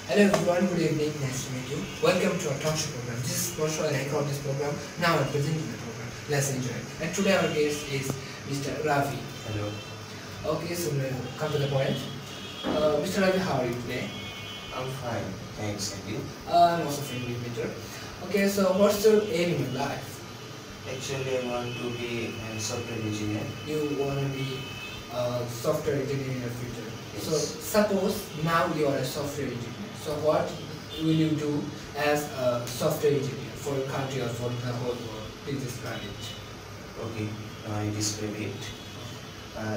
Hello everyone, good evening, nice to meet you. Welcome to our talk show program. This is Prasho and I record this program. Now I'm presenting the program. Let's enjoy it. And today our guest is Mr. Ravi. Hello. Okay, so we'll come to the point. Mr. Ravi, how are you today? I'm fine, thanks. And you? I'm also fine with Mr. Okay, so what's your aim in your life? Actually, I want to be a software engineer. You want to be a software engineer in the future. Yes. So suppose now you are a software engineer. So what will you do as a software engineer for your country or for the whole world? Please describe it. Okay, I describe it.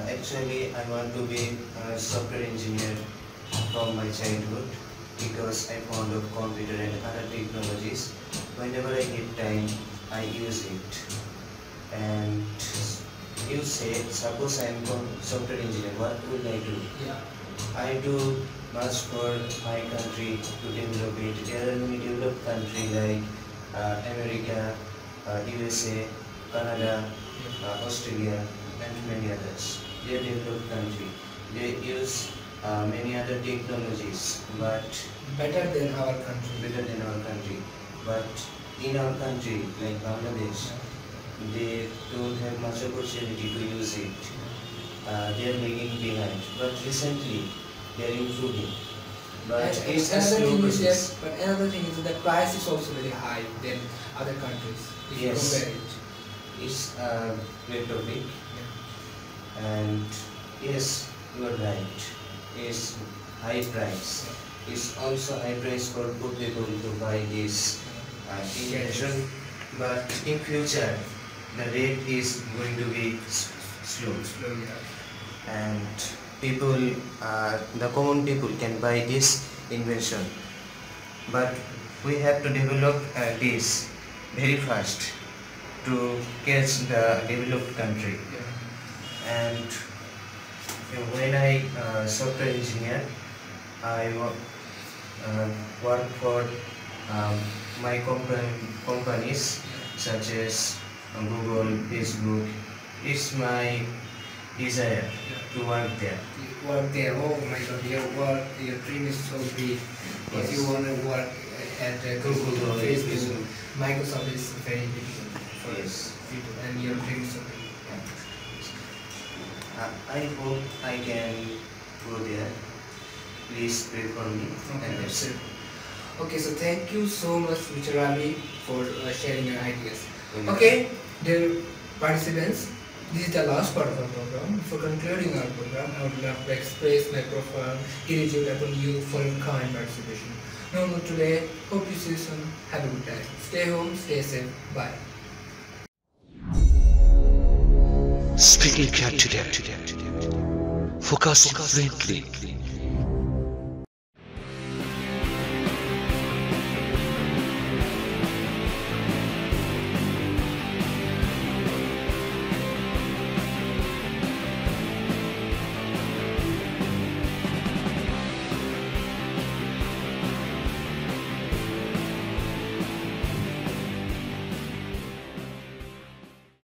Actually, I want to be a software engineer from my childhood because I'm fond of computer and other technologies. Whenever I get time, I use it. And you say, suppose I'm a software engineer, what would I do? Yeah. I do much for my country to develop it. There are many developed countries like America, USA, Canada, Australia, and many others. They are developed countries. They use many other technologies, but Better than our country. better than our country. But in our country, like Bangladesh, they don't have much opportunity to use it. They are lagging behind. But recently, they are improving. But it's a slow process. But another thing is that the price is also very high than other countries. If you Yes. compare it. It's a great topic. And yes, you are right. It's high price. It's also high price for poor people to buy this invention. But in future, the rate is going to be slow. Slowly. And people, the common people can buy this invention. But we have to develop this very fast to catch the developed country. And when I software engineer, I work for my companies such as Google, Facebook. It's my desire to work there. Work there. Oh my God, your dream is so big. If Yes. you want to work at Google, Facebook, Microsoft is very difficult for Yes. people, and your dream is so big. I hope I can go there. Please pray for me. And that's it. Okay, so thank you so much, Mr. Ravi, for sharing your ideas. Welcome. Okay, dear participants, this is the last part of our program. For concluding our program, I would love to express my profound gratitude upon you for your kind participation. No more today. Hope you see you soon. Have a good time. Stay home, stay safe. Bye. Speaking today. Focus friendly.